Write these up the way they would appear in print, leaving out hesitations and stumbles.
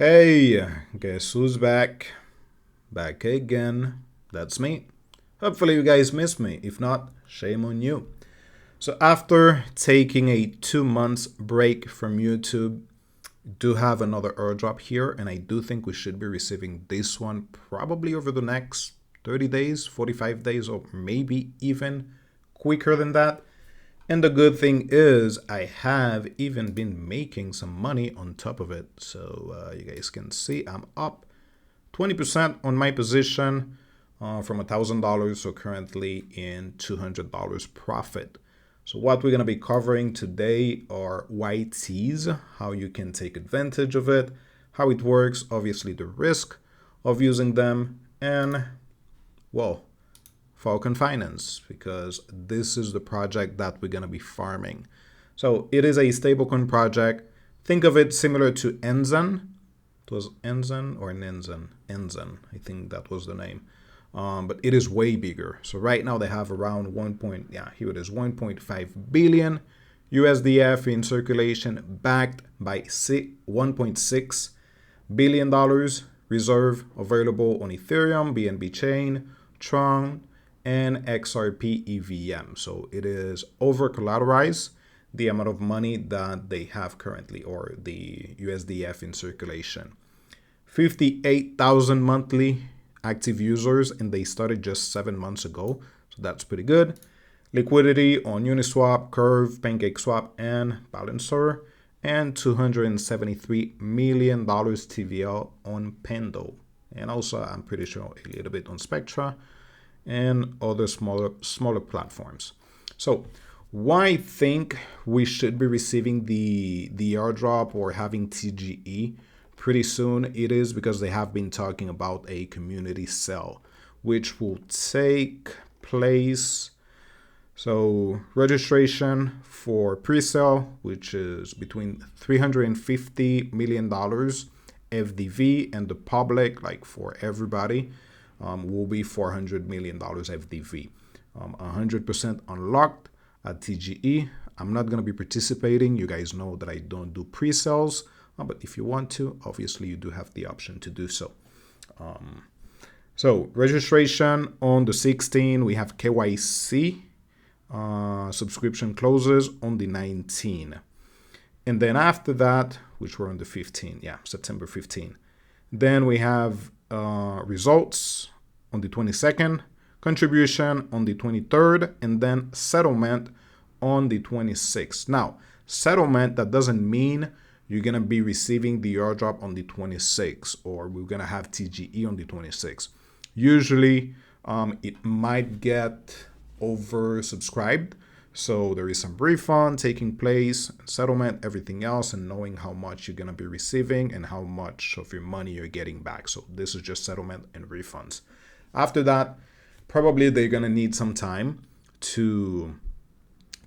Hey, guess who's back? Back again. That's me. Hopefully, you guys missed me. If not, shame on you. So, after taking a 2 months break from YouTube, do have another airdrop here, and I do think we should be receiving this one probably over the next 30 days, 45 days, or maybe even quicker than that. And the good thing is I have even been making some money on top of it. So you guys can see I'm up 20% on my position from $1,000. So currently in $200 profit. So what we're going to be covering today are YTs, how you can take advantage of it, how it works, obviously the risk of using them, and well, Falcon Finance, because this is the project that we're going to be farming. So it is a stablecoin project. Think of it similar to Enzen. It was Enzen or Nenzen? Enzen, I think that was the name. But it is way bigger. So right now they have around here it is, 1.5 billion USDF in circulation, backed by $1.6 billion reserve available on Ethereum, BNB chain, Tron, and XRP EVM. So it is over collateralized, the amount of money that they have currently, or the USDF in circulation. 58,000 monthly active users, and they started just 7 months ago. So that's pretty good. Liquidity on Uniswap, Curve, PancakeSwap, and Balancer, and $273 million TVL on Pendle. And also, I'm pretty sure a little bit on Spectra and other smaller platforms. So why think we should be receiving the airdrop or having TGE pretty soon? It is because they have been talking about a community sale, which will take place. So registration for pre-sale, which is between $350 million FDV, and the public, like for everybody, will be $400 million FDV. 100% unlocked at TGE. I'm not going to be participating. You guys know that I don't do pre-sales, but if you want to, obviously you do have the option to do so. So registration on the 16th, we have KYC. Subscription closes on the 19th. And then after that, which were on the 15th, September 15th. Then we have results on the 22nd, contribution on the 23rd, and then settlement on the 26th. Now, settlement, that doesn't mean you're going to be receiving the airdrop on the 26th, or we're going to have TGE on the 26th. Usually, it might get oversubscribed. So there is some refund taking place, settlement, everything else, and knowing how much you're going to be receiving and how much of your money you're getting back. So this is just settlement and refunds. After that, probably they're going to need some time to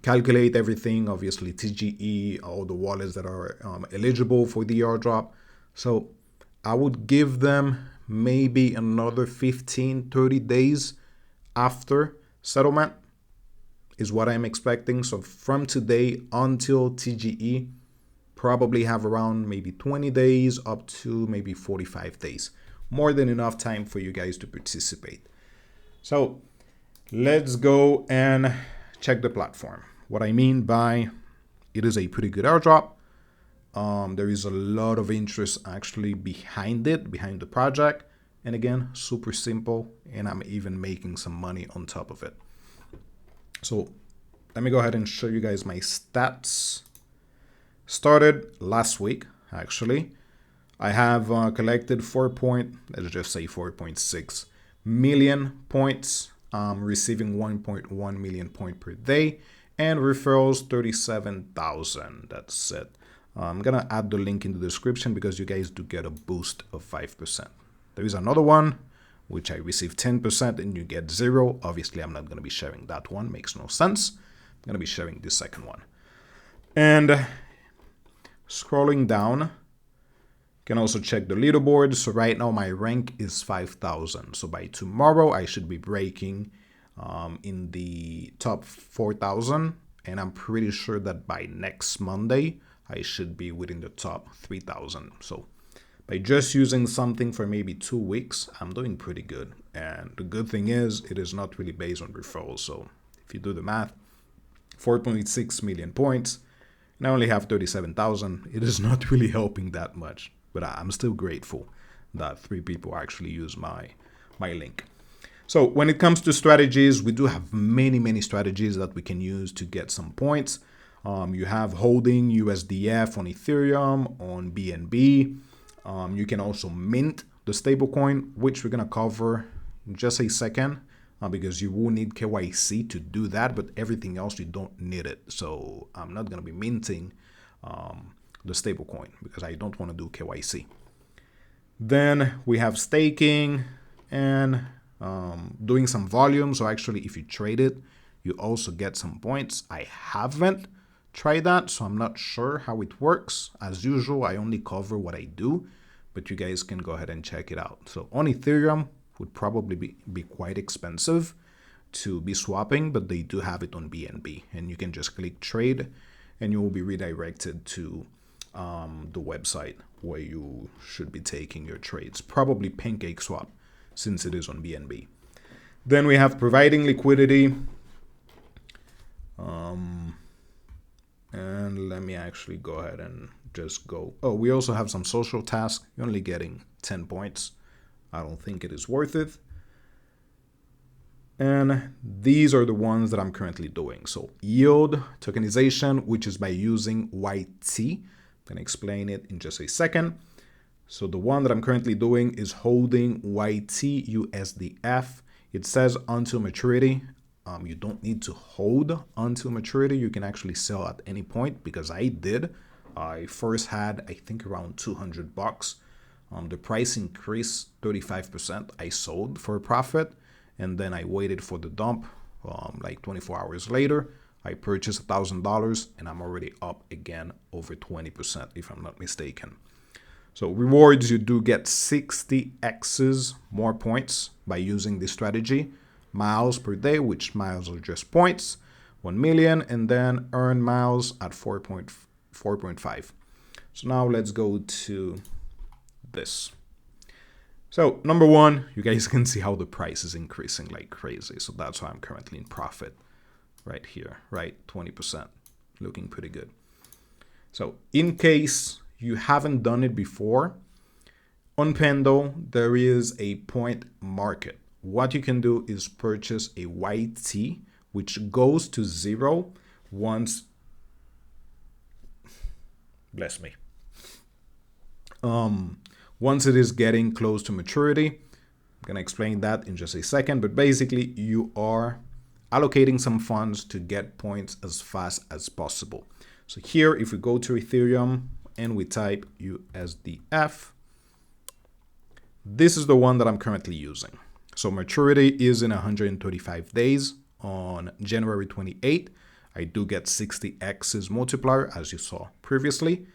calculate everything. Obviously, TGE, all the wallets that are eligible for the airdrop. So I would give them maybe another 15, 30 days after settlement is what I'm expecting. So from today until TGE, probably have around maybe 20 days up to maybe 45 days. More than enough time for you guys to participate. So let's go and check the platform. What I mean by it is a pretty good airdrop. There is a lot of interest actually behind it, behind the project. And again, super simple, and I'm even making some money on top of it. So let me go ahead and show you guys my stats. Started last week, actually. I have collected let's just say 4.6 million points, receiving 1.1 million points per day, and referrals 37,000. That's it. I'm going to add the link in the description because you guys do get a boost of 5%. There is another one, which I received 10% and you get 0. Obviously, I'm not going to be sharing that one. Makes no sense. I'm going to be sharing the second one. And scrolling down, you can also check the leaderboard. So right now my rank is 5,000. So by tomorrow, I should be breaking in the top 4,000. And I'm pretty sure that by next Monday, I should be within the top 3,000. So By just using something for maybe 2 weeks, I'm doing pretty good. And the good thing is, it is not really based on referrals. So if you do the math, 4.6 million points, and I only have 37,000, it is not really helping that much. But I'm still grateful that 3 people actually use my link. So when it comes to strategies, we do have many strategies that we can use to get some points. You have holding USDF on Ethereum, on BNB. You can also mint the stablecoin, which we're going to cover in just a second, because you will need KYC to do that, but everything else you don't need it. So I'm not going to be minting the stablecoin because I don't want to do KYC. Then we have staking and doing some volume. So actually, if you trade it, you also get some points. I haven't tried that, so I'm not sure how it works. As usual, I only cover what I do, but you guys can go ahead and check it out. So on Ethereum would probably be quite expensive to be swapping, but they do have it on BNB, and you can just click trade and you will be redirected to the website where you should be taking your trades, probably PancakeSwap, since it is on BNB. Then we have providing liquidity. And let me actually go ahead and just go. Oh, we also have some social tasks. You're only getting 10 points. I don't think it is worth it. And these are the ones that I'm currently doing. So yield tokenization, which is by using YT. I'm going to explain it in just a second. So the one that I'm currently doing is holding YT USDF. It says until maturity. You don't need to hold until maturity. You can actually sell at any point, because I did. I first had, I think, around $200. The price increased 35%. I sold for a profit, and then I waited for the dump. Like 24 hours later, I purchased $1,000, and I'm already up again over 20%, if I'm not mistaken. So rewards, you do get 60x's more points by using this strategy. Miles per day, which miles are just points, 1 million, and then earn miles at 4.5. So now let's go to this. So number one, you guys can see how the price is increasing like crazy. So that's why I'm currently in profit right here, right? 20%, looking pretty good. So in case you haven't done it before, on Pendle, there is a point market. What you can do is purchase a YT, which goes to 0 once, bless me, once it is getting close to maturity. I'm going to explain that in just a second, but basically you are allocating some funds to get points as fast as possible. So here, if we go to Ethereum and we type USDF, this is the one that I'm currently using. So maturity is in 135 days on January 28th. I do get 60x's multiplier, as you saw previously.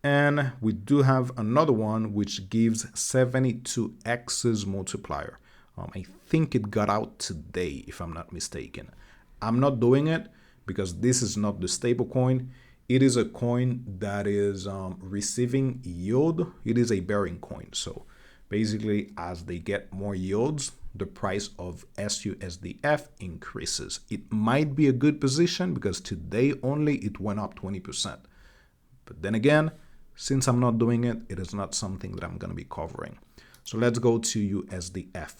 And we do have another one which gives 72x's multiplier. I think it got out today, if I'm not mistaken. I'm not doing it because this is not the stable coin. It is a coin that is receiving yield. It is a bearing coin. So basically, as they get more yields, the price of SUSDF increases. It might be a good position because today only it went up 20%. But then again, since I'm not doing it, it is not something that I'm going to be covering. So let's go to USDF.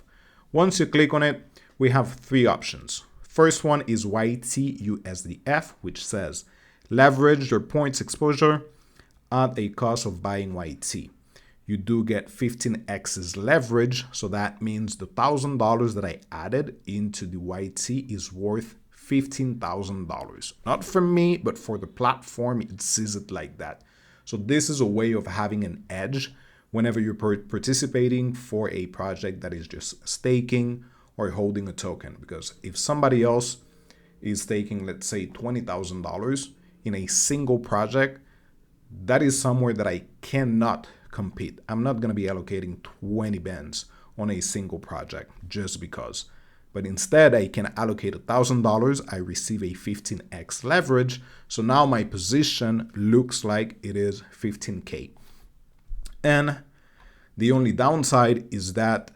Once you click on it, we have 3 options. First one is YT USDF, which says leverage your points exposure at a cost of buying YT. You do get 15x's leverage, so that means the $1,000 that I added into the YT is worth $15,000. Not for me, but for the platform, it sees it like that. So this is a way of having an edge whenever you're participating for a project that is just staking or holding a token. Because if somebody else is staking, let's say $20,000 in a single project, that is somewhere that I cannot compete. I'm not going to be allocating 20 bands on a single project just because. But instead, I can allocate $1,000. I receive a 15x leverage. So now my position looks like it is 15K. And The only downside is that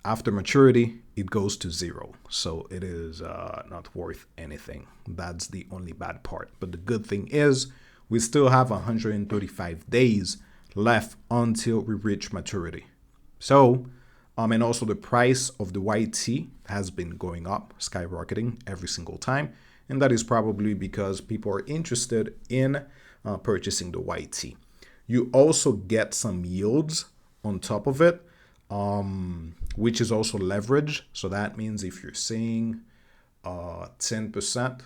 after maturity, it goes to zero. So it is not worth anything. That's the only bad part. But the good thing is we still have 135 days left until we reach maturity. So, and also the price of the YT has been going up, skyrocketing every single time. And that is probably because people are interested in purchasing the YT. You also get some yields on top of it, which is also leverage. So that means if you're seeing 10%,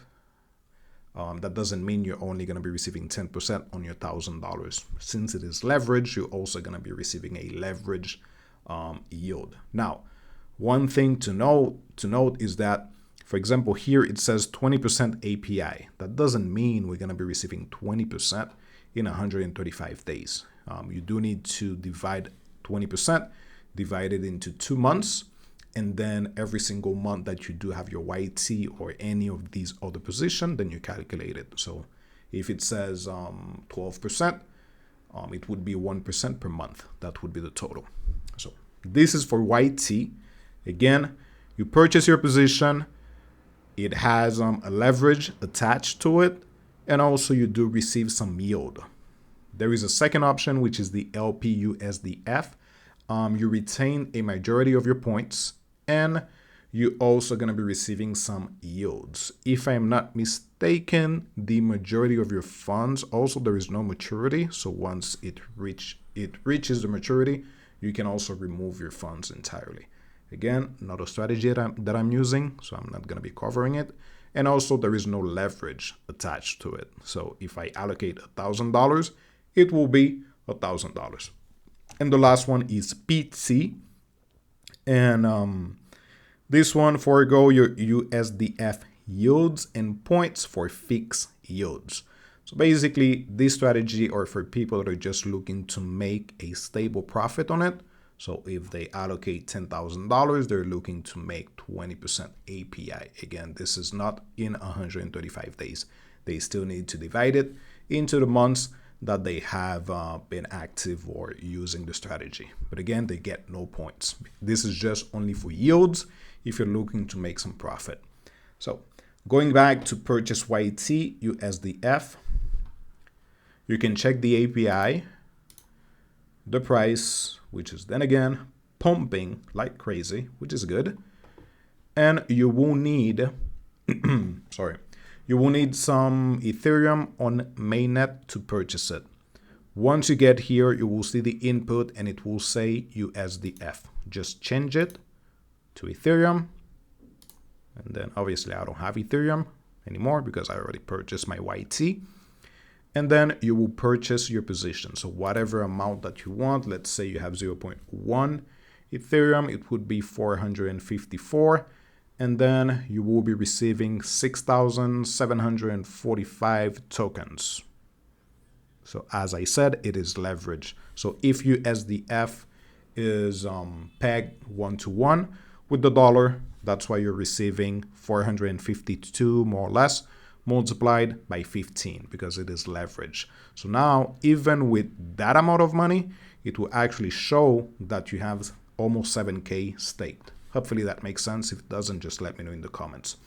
that doesn't mean you're only going to be receiving 10% on your $1,000. Since it is leverage, you're also going to be receiving a leverage yield. Now, one thing to note is that, for example, here it says 20% API. That doesn't mean we're going to be receiving 20% in 135 days. You do need to divide 20%, divide it into 2 months, and then every single month that you do have your YT or any of these other positions, then you calculate it. So if it says 12%, it would be 1% per month. That would be the total. So this is for YT. Again, you purchase your position. It has a leverage attached to it, and also you do receive some yield. There is a second option, which is the LPUSDF. You retain a majority of your points, and you're also going to be receiving some yields. If I'm not mistaken, the majority of your funds, also there is no maturity. So once it reaches the maturity, you can also remove your funds entirely. Again, not a strategy that I'm using, so I'm not going to be covering it. And also there is no leverage attached to it. So if I allocate $1,000, it will be $1,000. And the last one is PT. And this one forego your USDF yields and points for fixed yields. So basically, this strategy are for people that are just looking to make a stable profit on it. So if they allocate $10,000, they're looking to make 20% API. Again, this is not in 135 days. They still need to divide it into the months that they have been active or using the strategy. But again, they get no points. This is just only for yields if you're looking to make some profit. So going back to purchase YT USDF, you can check the API, the price, which is then again pumping like crazy, which is good. And you will need, you will need some Ethereum on mainnet to purchase it. Once you get here, you will see the input and it will say USDF. Just change it to Ethereum. And then obviously I don't have Ethereum anymore because I already purchased my YT. And then you will purchase your position. So whatever amount that you want, let's say you have 0.1 Ethereum, it would be 454. And then you will be receiving 6,745 tokens. So as I said, it is leverage. So if USDF is pegged 1-to-1 with the dollar, that's why you're receiving 452 more or less, multiplied by 15 because it is leverage. So now, even with that amount of money, it will actually show that you have almost 7K staked. Hopefully that makes sense. If it doesn't, just let me know in the comments.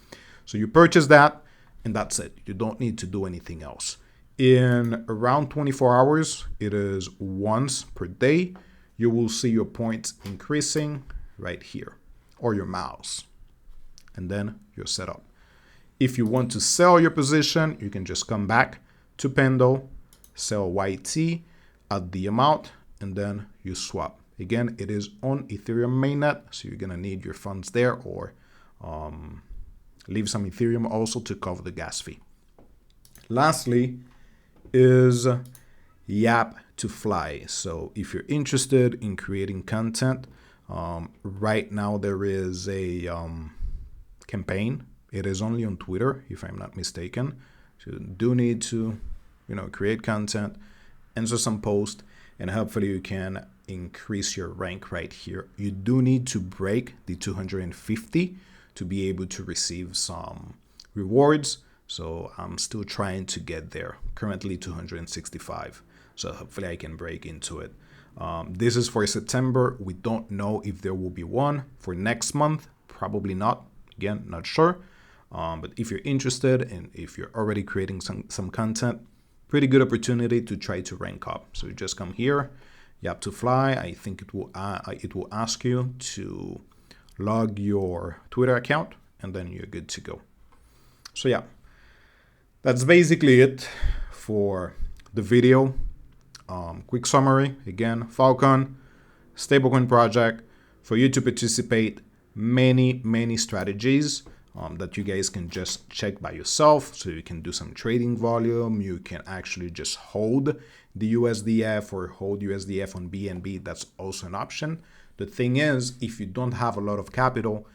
So you purchase that and that's it. You don't need to do anything else. In around 24 hours, it is once per day, you will see your points increasing right here or your mouse. And then you're set up. If you want to sell your position, you can just come back to Pendle, sell YT at the amount, and then you swap. Again, it is on Ethereum mainnet, so you're going to need your funds there or leave some Ethereum also to cover the gas fee. Lastly is Yap to Fly. So if you're interested in creating content, right now there is a campaign. It is only on Twitter, if I'm not mistaken. So you do need to, create content, answer some posts, and hopefully you can increase your rank right here. You do need to break the 250 to be able to receive some rewards. So I'm still trying to get there. Currently 265. So hopefully I can break into it. This is for September. We don't know if there will be one for next month. Probably not. Again, not sure. But if you're interested and if you're already creating some content, pretty good opportunity to try to rank up. So you just come here, you have to fly. I think it will ask you to log your Twitter account, and then you're good to go. So yeah, that's basically it for the video. Quick summary again: Falcon stablecoin project for you to participate. Many strategies that you guys can just check by yourself. So you can do some trading volume. You can actually just hold the USDF or hold USDF on BNB. That's also an option. The thing is, if you don't have a lot of capital,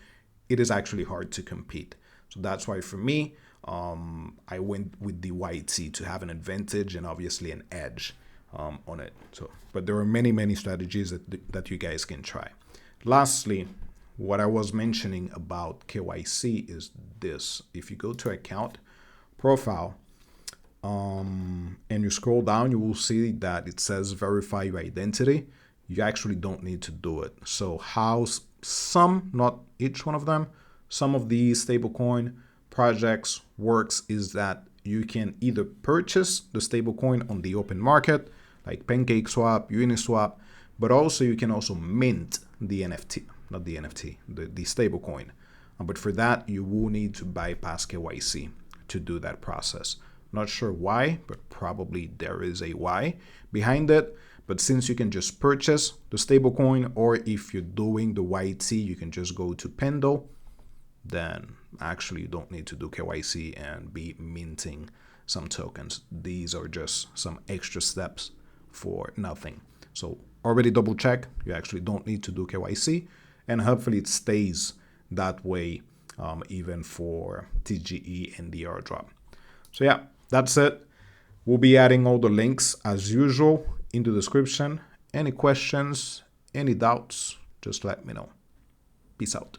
it is actually hard to compete. So that's why for me, I went with the YT to have an advantage and obviously an edge on it. So, but there are many strategies that you guys can try. Lastly, what I was mentioning about KYC is this. If you go to account profile and you scroll down, you will see that it says verify your identity. You actually don't need to do it. So how some, not each one of them, some of these stablecoin projects works is that you can either purchase the stablecoin on the open market, like PancakeSwap, Uniswap, but also you can also mint the NFT, not the NFT, the stablecoin. But for that, you will need to bypass KYC to do that process. Not sure why, but probably there is a why behind it. But since you can just purchase the stablecoin, or if you're doing the YT, you can just go to Pendle, then actually you don't need to do KYC and be minting some tokens. These are just some extra steps for nothing. So already double check. You actually don't need to do KYC, and hopefully it stays that way even for TGE and the airdrop. So yeah, that's it. We'll be adding all the links as usual in the description. Any questions, any doubts, just let me know. Peace out.